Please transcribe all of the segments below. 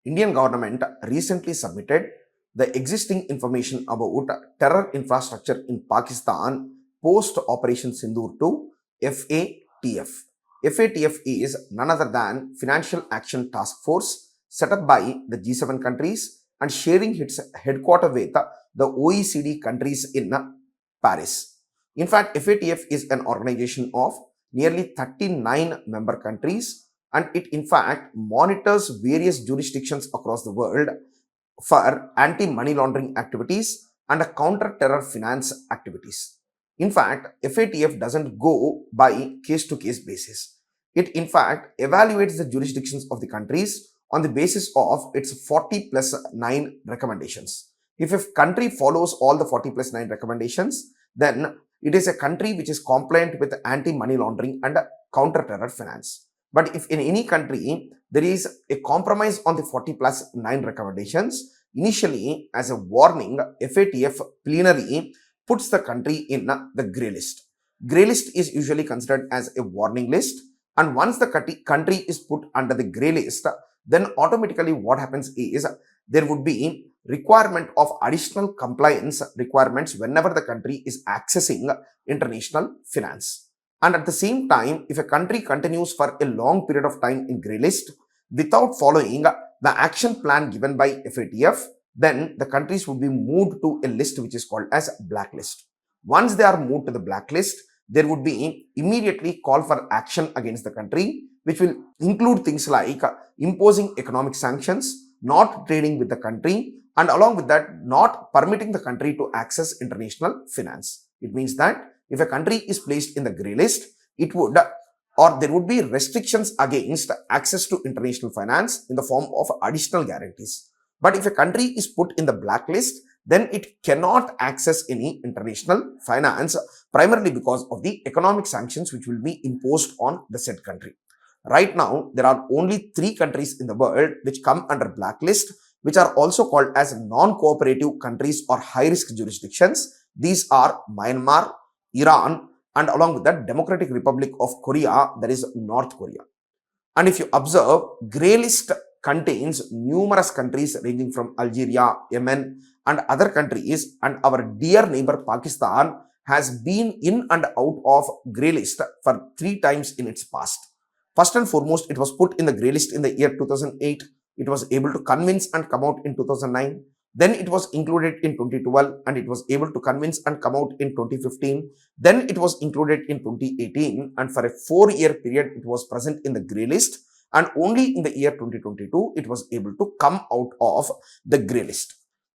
Indian government recently submitted the existing information about terror infrastructure in Pakistan post Operation Sindoor to FATF. FATF is none other than Financial Action Task Force set up by the G7 countries and sharing its headquarters with the OECD countries in Paris. In fact, FATF is an organization of nearly 39 member countries, and it in fact monitors various jurisdictions across the world for anti-money laundering activities and counter-terror finance activities. In fact, FATF doesn't go by case-to-case basis. It in fact evaluates the jurisdictions of the countries on the basis of its 40 plus 9 recommendations. If a country follows all the 40 plus 9 recommendations, then it is a country which is compliant with anti-money laundering and counter-terror finance. But if in any country there is a compromise on the 40 plus 9 recommendations, initially as a warning, FATF plenary puts the country in the grey list. Grey list is usually considered as a warning list, and once the country is put under the grey list, then automatically what happens is there would be requirement of additional compliance requirements whenever the country is accessing international finance. And at the same time, if a country continues for a long period of time in grey list without following the action plan given by FATF, then the countries would be moved to a list which is called as blacklist. Once they are moved to the blacklist, there would be immediately call for action against the country, which will include things like imposing economic sanctions, not trading with the country, and along with that, not permitting the country to access international finance. It means that if a country is placed in the grey list, it would or there would be restrictions against access to international finance in the form of additional guarantees. But if a country is put in the blacklist, then it cannot access any international finance, primarily because of the economic sanctions which will be imposed on the said country. Right now, there are only 3 countries in the world which come under blacklist, which are also called as non-cooperative countries or high-risk jurisdictions. These are Myanmar, Iran, and along with that Democratic Republic of Korea, that is North Korea. And if you observe, grey list contains numerous countries ranging from Algeria, Yemen, and other countries, and our dear neighbor Pakistan has been in and out of grey list for 3 times in its past. First and foremost, it was put in the grey list in the year 2008. It was able to convince and come out in 2009. Then it was included in 2012 and it was able to convince and come out in 2015. Then it was included in 2018, and for a 4-year period it was present in the grey list, and only in the year 2022 it was able to come out of the grey list.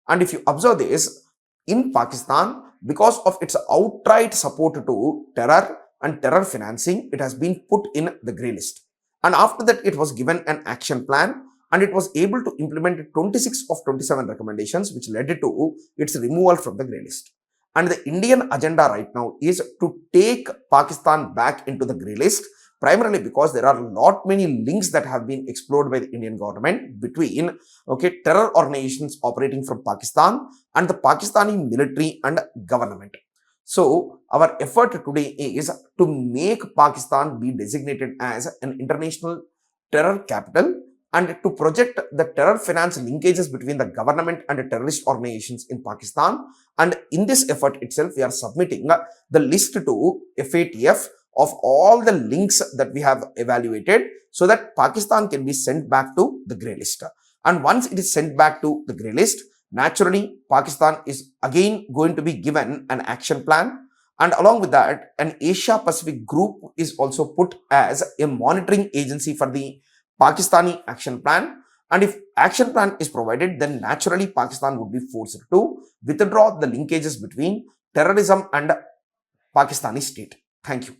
And if you observe this, in Pakistan, because of its outright support to terror and terror financing, it has been put in the grey list. And after that, it was given an action plan, and it was able to implement 26 of 27 recommendations, which led to its removal from the grey list. And the Indian agenda right now is to take Pakistan back into the grey list, primarily because there are many links that have been explored by the Indian government between terror organizations operating from Pakistan and the Pakistani military and government. So our effort today is to make Pakistan be designated as an international terror capital and to project the terror finance linkages between the government and the terrorist organizations in Pakistan. And in this effort itself, we are submitting the list to FATF of all the links that we have evaluated so that Pakistan can be sent back to the grey list. And once it is sent back to the grey list, naturally, Pakistan is again going to be given an action plan, and along with that, an Asia Pacific group is also put as a monitoring agency for the Pakistani action plan. And if action plan is provided, then naturally Pakistan would be forced to withdraw the linkages between terrorism and Pakistani state. Thank you.